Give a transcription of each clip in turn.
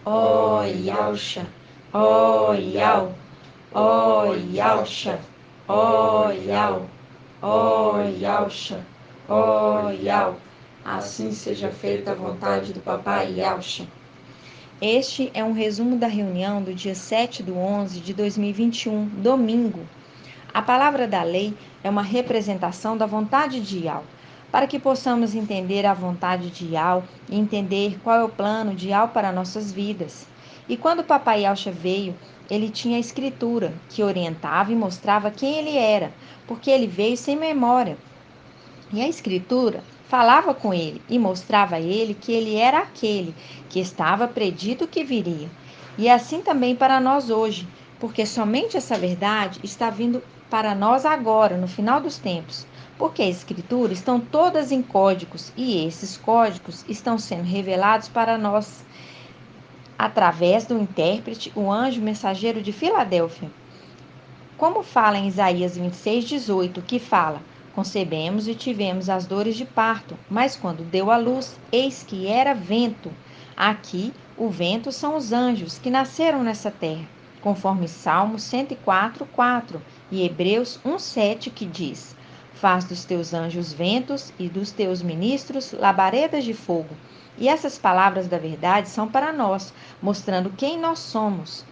ó Yausha, ó Yau, ó Yausha, ó Yau, ó Yausha, ó Yau. Assim seja feita a vontade do Papai Yausha. Este é um resumo da reunião do dia 7/11 de 2021, domingo. A palavra da lei é uma representação da vontade de Yau, para que possamos entender a vontade de Yau e entender qual é o plano de Yau para nossas vidas. E quando o Papai Yausha veio, ele tinha a escritura, que orientava e mostrava quem ele era, porque ele veio sem memória. E a escritura falava com ele e mostrava a ele que ele era aquele que estava predito que viria. E assim também para nós hoje, porque somente essa verdade está vindo para nós agora, no final dos tempos. Porque a escritura estão todas em códigos e esses códigos estão sendo revelados para nós através do intérprete, o anjo mensageiro de Filadélfia. Como fala em Isaías 26:18, que fala: concebemos e tivemos as dores de parto, mas quando deu à luz, eis que era vento. Aqui, o vento são os anjos que nasceram nessa terra, conforme Salmo 104:4 e Hebreus 1:7, que diz: faz dos teus anjos ventos e dos teus ministros labaredas de fogo. E essas palavras da verdade são para nós, mostrando quem nós somos.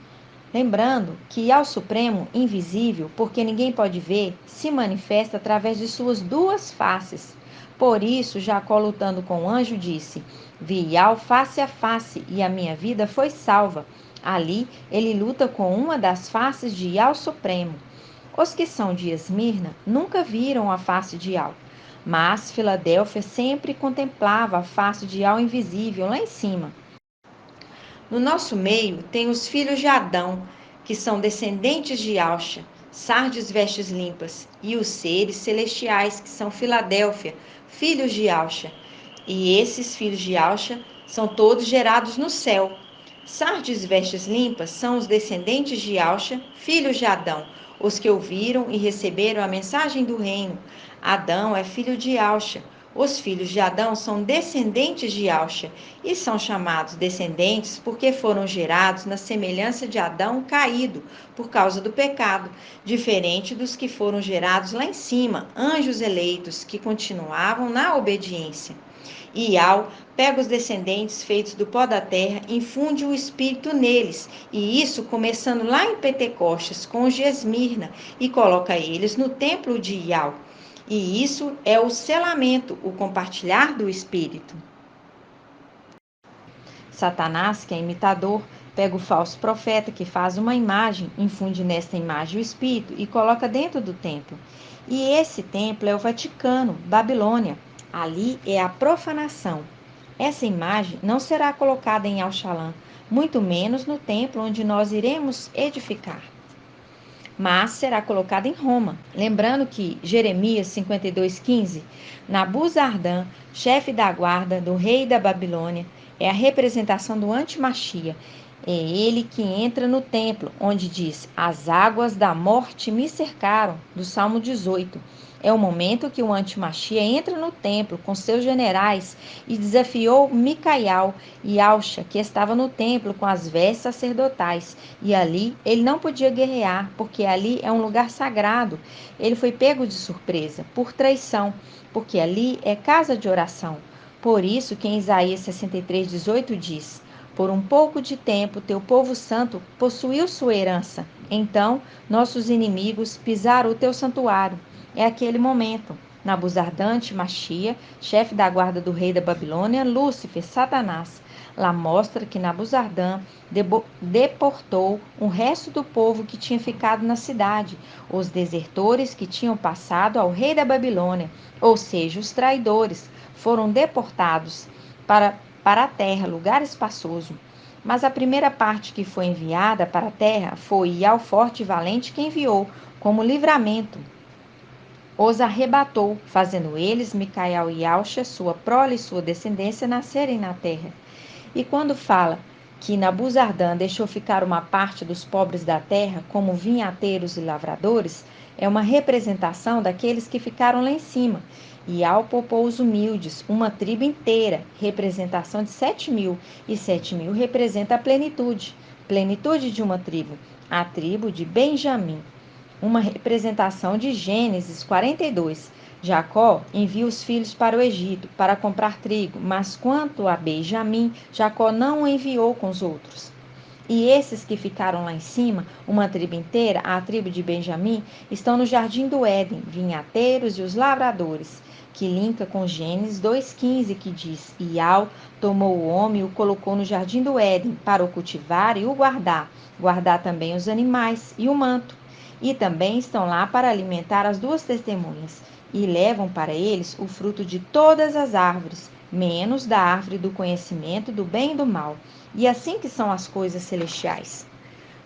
Lembrando que ao Supremo, invisível, porque ninguém pode ver, se manifesta através de suas duas faces. Por isso, Jacó, lutando com o anjo, disse: vi Iau face a face, e a minha vida foi salva. Ali, ele luta com uma das faces de Iau Supremo. Os que são de Esmirna nunca viram a face de Iau, mas Filadélfia sempre contemplava a face de Iau invisível lá em cima. No nosso meio tem os filhos de Adão, que são descendentes de Alxa, Sardes vestes limpas, e os seres celestiais, que são Filadélfia, filhos de Alxa. E esses filhos de Alxa são todos gerados no céu. Sardes vestes limpas são os descendentes de Alxa, filhos de Adão, os que ouviram e receberam a mensagem do reino. Adão é filho de Alxa. Os filhos de Adão são descendentes de Alxa e são chamados descendentes porque foram gerados na semelhança de Adão caído por causa do pecado, diferente dos que foram gerados lá em cima, anjos eleitos que continuavam na obediência. E Iau pega os descendentes feitos do pó da terra, infunde o espírito neles, e isso começando lá em Pentecostes com os de Esmirna, e coloca eles no templo de Iau. E isso é o selamento, o compartilhar do Espírito. Satanás, que é imitador, pega o falso profeta que faz uma imagem, infunde nesta imagem o Espírito e coloca dentro do templo. E esse templo é o Vaticano, Babilônia. Ali é a profanação. Essa imagem não será colocada em Alxalã, muito menos no templo onde nós iremos edificar, mas será colocada em Roma. Lembrando que Jeremias 52:15, Nabuzardã, chefe da guarda do rei da Babilônia, é a representação do antimachia. É ele que entra no templo, onde diz: as águas da morte me cercaram, do Salmo 18. É o momento que o antimachia entra no templo com seus generais e desafiou Micaial e Alxa, que estava no templo com as vestes sacerdotais. E ali ele não podia guerrear, porque ali é um lugar sagrado. Ele foi pego de surpresa, por traição, porque ali é casa de oração. Por isso que em Isaías 63:18 diz: por um pouco de tempo teu povo santo possuiu sua herança. Então nossos inimigos pisaram o teu santuário. É aquele momento. Nabuzardante, Machia, chefe da guarda do rei da Babilônia, Lúcifer, Satanás. Lá mostra que Nabuzardã deportou o resto do povo que tinha ficado na cidade, os desertores que tinham passado ao rei da Babilônia, ou seja, os traidores, foram deportados para a terra, lugar espaçoso. Mas a primeira parte que foi enviada para a terra foi Iau forte e valente que enviou, como livramento. Os arrebatou, fazendo eles, Micael e Alxa, sua prole e sua descendência, nascerem na terra. E quando fala que Nabuzardã deixou ficar uma parte dos pobres da terra, como vinhateiros e lavradores, é uma representação daqueles que ficaram lá em cima. Ial poupou os humildes, uma tribo inteira, representação de 7.000, e 7.000 representa a plenitude de uma tribo, a tribo de Benjamim. Uma representação de Gênesis 42. Jacó envia os filhos para o Egito para comprar trigo, mas quanto a Benjamim, Jacó não o enviou com os outros. E esses que ficaram lá em cima, uma tribo inteira, a tribo de Benjamim, estão no jardim do Éden, vinhateiros e os lavradores, que linka com Gênesis 2,15, que diz: Ial tomou o homem e o colocou no jardim do Éden para o cultivar e o guardar também os animais e o manto. E também estão lá para alimentar as duas testemunhas, e levam para eles o fruto de todas as árvores, menos da árvore do conhecimento do bem e do mal. E assim que são as coisas celestiais.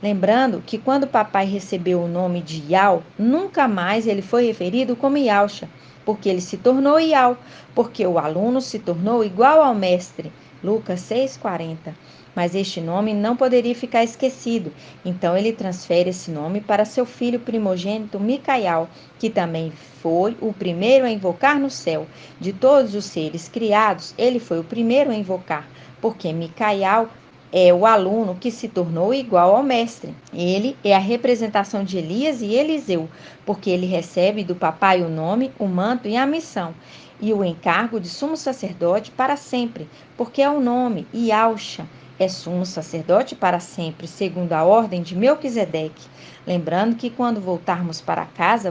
Lembrando que quando o papai recebeu o nome de Ial, nunca mais ele foi referido como Yalcha, porque ele se tornou Ial, porque o aluno se tornou igual ao mestre. Lucas 6,40. Mas este nome não poderia ficar esquecido, então ele transfere esse nome para seu filho primogênito Micaial, que também foi o primeiro a invocar no céu. De todos os seres criados, ele foi o primeiro a invocar, porque Micaial é o aluno que se tornou igual ao mestre. Ele é a representação de Elias e Eliseu, porque ele recebe do papai o nome, o manto e a missão, e o encargo de sumo sacerdote para sempre, porque é o nome, Yalcha, é sumo sacerdote para sempre, segundo a ordem de Melquisedeque. Lembrando que quando voltarmos para casa,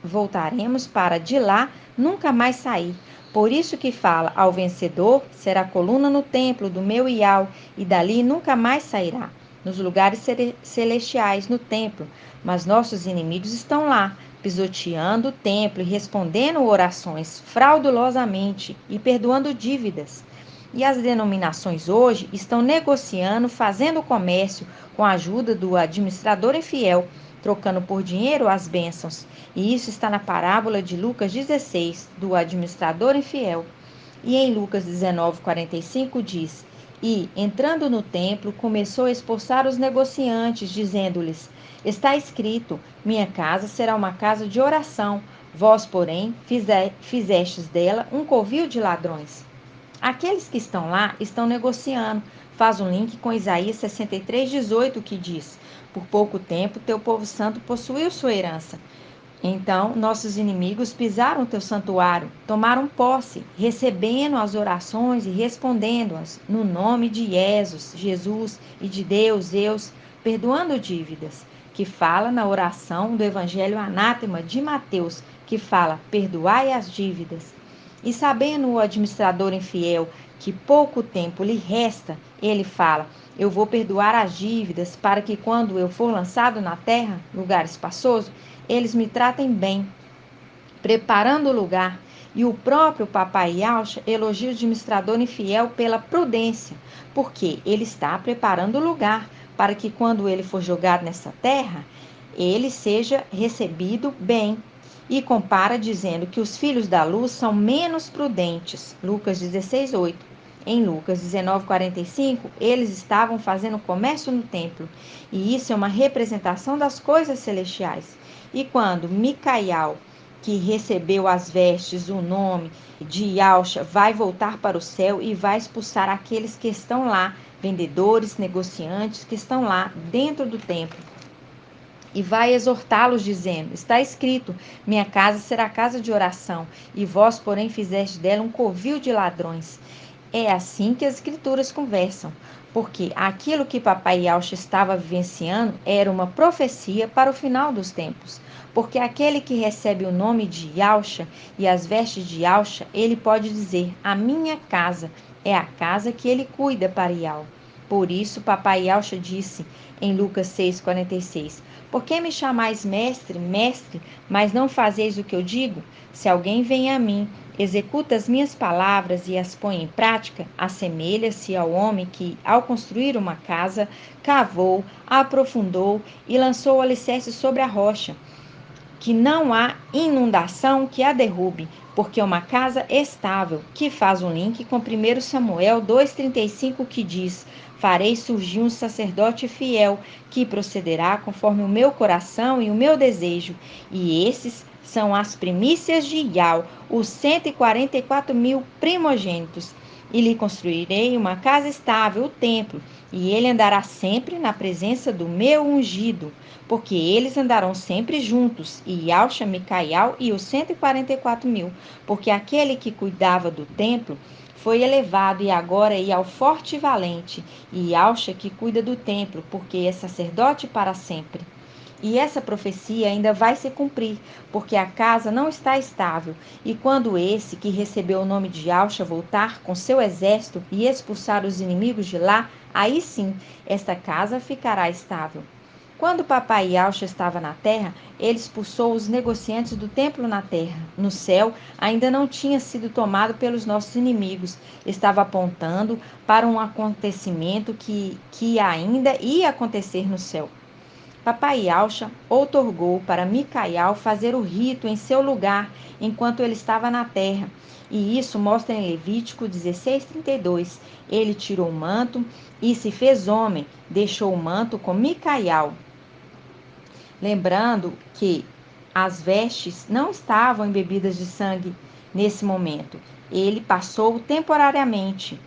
voltaremos para de lá nunca mais sair. Por isso que fala, ao vencedor será coluna no templo do meu Ial, e dali nunca mais sairá. Nos lugares celestiais, no templo, mas nossos inimigos estão lá, pisoteando o templo e respondendo orações fraudulosamente e perdoando dívidas. E as denominações hoje estão negociando, fazendo comércio com a ajuda do administrador infiel, trocando por dinheiro as bênçãos. E isso está na parábola de Lucas 16, do administrador infiel. E em Lucas 19:45 diz: E, entrando no templo, começou a expulsar os negociantes, dizendo-lhes: Está escrito: Minha casa será uma casa de oração. Vós, porém, fizestes dela um covil de ladrões. Aqueles que estão lá estão negociando. Faz um link com Isaías 63:18, que diz: Por pouco tempo teu povo santo possuiu sua herança. Então, nossos inimigos pisaram teu santuário, tomaram posse, recebendo as orações e respondendo-as no nome de Jesus e de Deus, perdoando dívidas, que fala na oração do Evangelho Anátema de Mateus, que fala, perdoai as dívidas. E sabendo o administrador infiel que pouco tempo lhe resta, ele fala, eu vou perdoar as dívidas para que quando eu for lançado na terra, lugar espaçoso, eles me tratem bem, preparando o lugar. E o próprio papai Yalcha elogia o administrador infiel pela prudência, porque ele está preparando o lugar para que quando ele for jogado nessa terra, ele seja recebido bem. E compara dizendo que os filhos da luz são menos prudentes. Lucas 16:8. Em Lucas 19:45, eles estavam fazendo comércio no templo, e isso é uma representação das coisas celestiais. E quando Micaial, que recebeu as vestes, o nome de Yalcha, vai voltar para o céu e vai expulsar aqueles que estão lá, vendedores, negociantes que estão lá dentro do templo. E vai exortá-los, dizendo: Está escrito, minha casa será casa de oração, e vós, porém, fizeste dela um covil de ladrões. É assim que as escrituras conversam, porque aquilo que papai Yalcha estava vivenciando era uma profecia para o final dos tempos. Porque aquele que recebe o nome de Yalcha e as vestes de Yalcha, ele pode dizer, a minha casa é a casa que ele cuida para Yal. Por isso, papai Yalcha disse em Lucas 6:46, por que me chamais mestre, mestre, mas não fazeis o que eu digo? Se alguém vem a mim, executa as minhas palavras e as põe em prática, assemelha-se ao homem que, ao construir uma casa, cavou, aprofundou e lançou o alicerce sobre a rocha, que não há inundação que a derrube, porque é uma casa estável, que faz um link com 1 Samuel 2,35, que diz: farei surgir um sacerdote fiel, que procederá conforme o meu coração e o meu desejo, e esses são as primícias de Iau, os 144.000 primogênitos. E lhe construirei uma casa estável, o templo, e ele andará sempre na presença do meu ungido, porque eles andarão sempre juntos, e Iau, Micaial e os 144.000, porque aquele que cuidava do templo foi elevado e agora é ao forte e valente, e Iau, que cuida do templo, porque é sacerdote para sempre. E essa profecia ainda vai se cumprir, porque a casa não está estável. E quando esse, que recebeu o nome de Iau, voltar com seu exército e expulsar os inimigos de lá, aí sim, esta casa ficará estável. Quando o papai Iau estava na terra, ele expulsou os negociantes do templo na terra. No céu, ainda não tinha sido tomado pelos nossos inimigos. Estava apontando para um acontecimento que ainda ia acontecer no céu. Papai Iau outorgou para Micaial fazer o rito em seu lugar enquanto ele estava na terra. E isso mostra em Levítico 16:32. Ele tirou o manto e se fez homem, deixou o manto com Micaial. Lembrando que as vestes não estavam embebidas de sangue nesse momento. Ele passou temporariamente.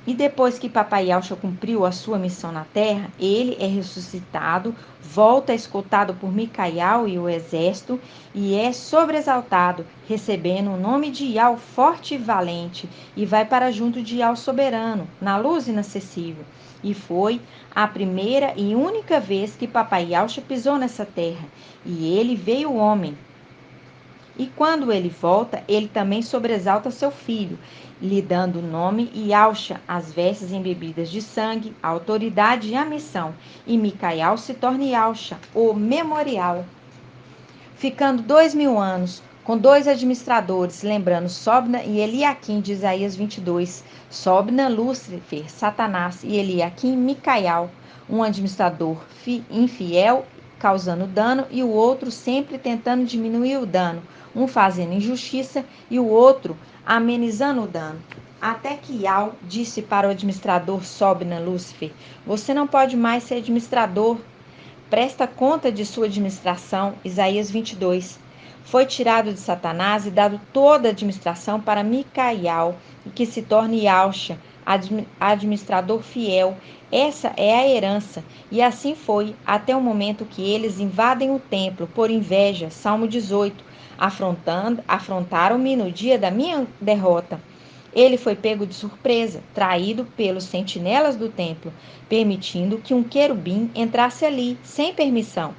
E depois que Papai Iau cumpriu a sua missão na terra, ele é ressuscitado, volta escoltado por Micaial e o exército, e é sobreexaltado, recebendo o nome de Iau forte e valente, e vai para junto de Iau soberano, na luz inacessível. E foi a primeira e única vez que Papai Iau pisou nessa terra, e ele veio homem. E quando ele volta, ele também sobreexalta seu filho, lhe dando o nome Iau, as vestes embebidas de sangue, a autoridade e a missão. E Micaial se torna Iau, o memorial. Ficando 2000 anos, com dois administradores, lembrando Sobna e Eliaquim de Isaías 22. Sobna, Lúcifer, Satanás, e Eliaquim, Micaial, um administrador infiel, causando dano, e o outro sempre tentando diminuir o dano, um fazendo injustiça e o outro amenizando o dano. Até que Iau disse para o administrador Sobna, Lúcifer: você não pode mais ser administrador. Presta conta de sua administração. Isaías 22. Foi tirado de Satanás e dado toda a administração para Micaial, e que se torne Iau, administrador fiel. Essa é a herança. E assim foi, até o momento que eles invadem o templo por inveja. Salmo 18. Afrontaram-me no dia da minha derrota. Ele foi pego de surpresa, traído pelos sentinelas do templo, permitindo que um querubim entrasse ali, sem permissão.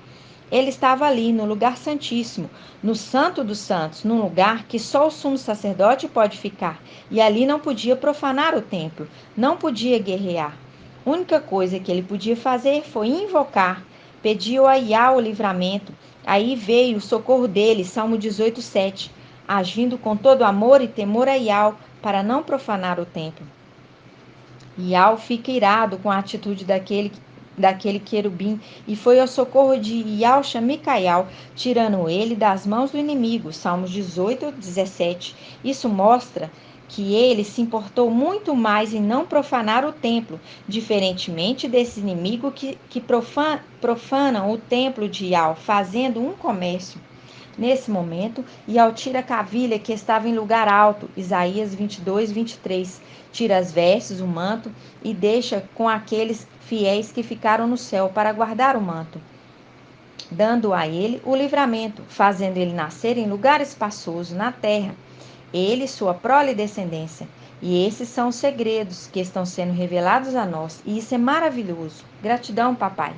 Ele estava ali, no lugar santíssimo, no Santo dos Santos, num lugar que só o sumo sacerdote pode ficar, e ali não podia profanar o templo, não podia guerrear. A única coisa que ele podia fazer foi invocar, pediu a Iau o livramento. Aí veio o socorro dele, Salmo 18:7, agindo com todo amor e temor a Iau, para não profanar o templo. Iau fica irado com a atitude daquele querubim e foi ao socorro de Iau, Micaial, tirando ele das mãos do inimigo. Salmos 18:17. Isso mostra que ele se importou muito mais em não profanar o templo, diferentemente desse inimigo que profanam o templo de Iau, fazendo um comércio. Nesse momento, Iau tira a cavilha que estava em lugar alto, Isaías 22:23. Tira as vestes, o manto, e deixa com aqueles fiéis que ficaram no céu para guardar o manto, dando a ele o livramento, fazendo ele nascer em lugar espaçoso na terra, ele e sua prole e descendência. E esses são os segredos que estão sendo revelados a nós, e isso é maravilhoso. Gratidão, papai.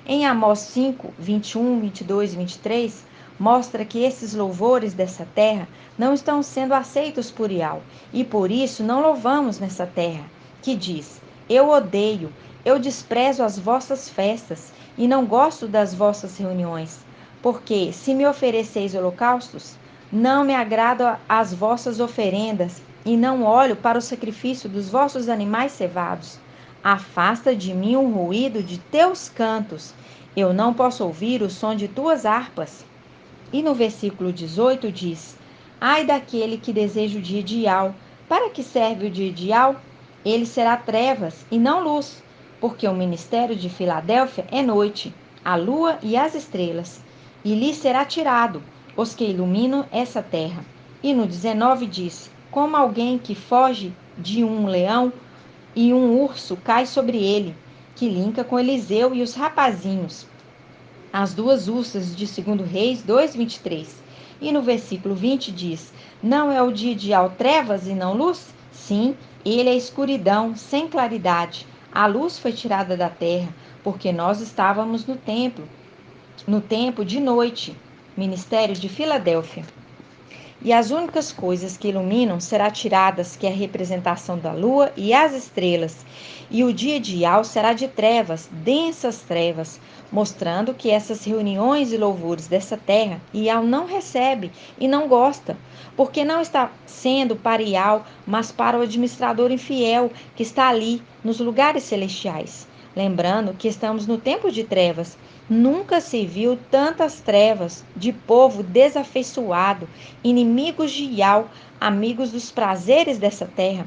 Em Amós 5:21, 22 e 23, mostra que esses louvores dessa terra não estão sendo aceitos por Iau, e por isso não louvamos nessa terra, que diz: eu odeio, eu desprezo as vossas festas, e não gosto das vossas reuniões, porque se me ofereceis holocaustos, não me agradam as vossas oferendas, e não olho para o sacrifício dos vossos animais cevados. Afasta de mim o ruído de teus cantos, eu não posso ouvir o som de tuas harpas. E no versículo 18 diz: Ai daquele que deseja o dia ideal. Para que serve o dia ideal? Ele será trevas e não luz, porque o ministério de Filadélfia é noite, a lua e as estrelas, e lhe será tirado os que iluminam essa terra. E no 19 diz: como alguém que foge de um leão e um urso cai sobre ele, que linka com Eliseu e os rapazinhos. As duas ursas de 2 Reis 2:23. E no versículo 20 diz: não é o dia ideal trevas e não luz? Sim, ele é escuridão, sem claridade. A luz foi tirada da terra, porque nós estávamos no tempo de noite. Ministério de Filadélfia. E as únicas coisas que iluminam será tiradas, que é a representação da lua e as estrelas. E o dia ideal será de trevas, densas trevas, mostrando que essas reuniões e louvores dessa terra, Ial não recebe e não gosta, porque não está sendo para Ial, mas para o administrador infiel que está ali, nos lugares celestiais. Lembrando que estamos no tempo de trevas. Nunca se viu tantas trevas de povo desafeiçoado, inimigos de Ial, amigos dos prazeres dessa terra.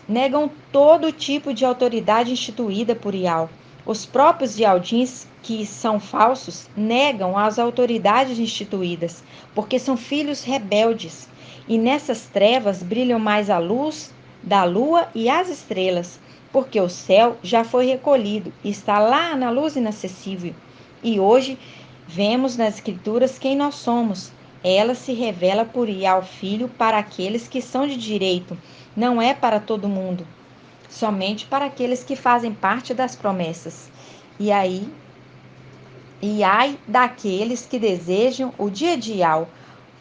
Negam todo tipo de autoridade instituída por Ial. Os próprios Ialdins, que são falsos, negam as autoridades instituídas, porque são filhos rebeldes. E nessas trevas brilham mais a luz da lua e as estrelas, porque o céu já foi recolhido e está lá na luz inacessível. E hoje vemos nas Escrituras quem nós somos. Ela se revela por Ial Filho para aqueles que são de direito, não é para todo mundo, somente para aqueles que fazem parte das promessas. E ai daqueles que desejam o dia de Ial,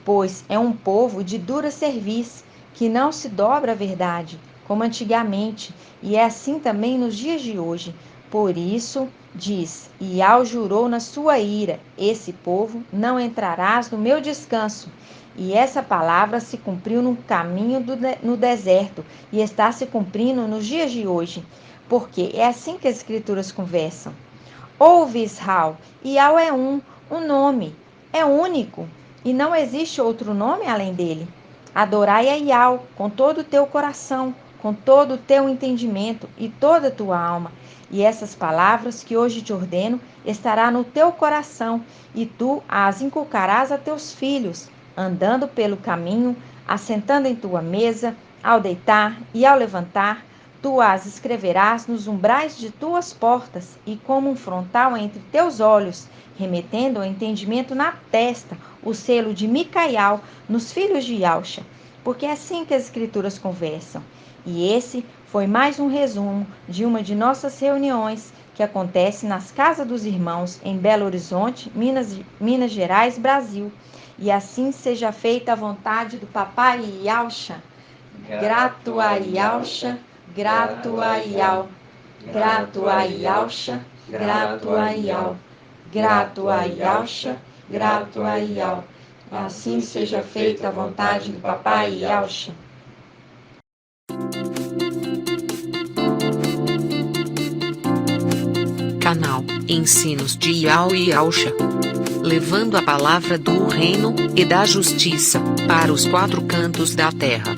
pois é um povo de dura cerviz, que não se dobra à verdade, como antigamente, e é assim também nos dias de hoje. Por isso, diz, Ial jurou na sua ira, esse povo não entrarás no meu descanso. E essa palavra se cumpriu no caminho no deserto, e está se cumprindo nos dias de hoje, porque é assim que as escrituras conversam. Ouve, Israel, Ial é um nome, é único, e não existe outro nome além dele. Adorai a Ial com todo o teu coração, com todo o teu entendimento e toda a tua alma. E essas palavras que hoje te ordeno estará no teu coração, e tu as inculcarás a teus filhos, andando pelo caminho, assentando em tua mesa, ao deitar e ao levantar. Tu as escreverás nos umbrais de tuas portas e como um frontal entre teus olhos, remetendo ao entendimento na testa, o selo de Micaial nos filhos de Yauxa, porque é assim que as escrituras conversam. E esse foi mais um resumo de uma de nossas reuniões que acontece nas Casas dos Irmãos, em Belo Horizonte, Minas Gerais, Brasil. E assim seja feita a vontade do Papai Yauxa. Grato a Yauxa, grato a Ial, grato a Yauxa, grato a Ial, grato a Yauxa, grato a Ial. Assim seja feita a vontade do Papai Yauxa. Canal Ensinos de Ial e Yauxa, levando a palavra do reino e da justiça para os 4 cantos da terra.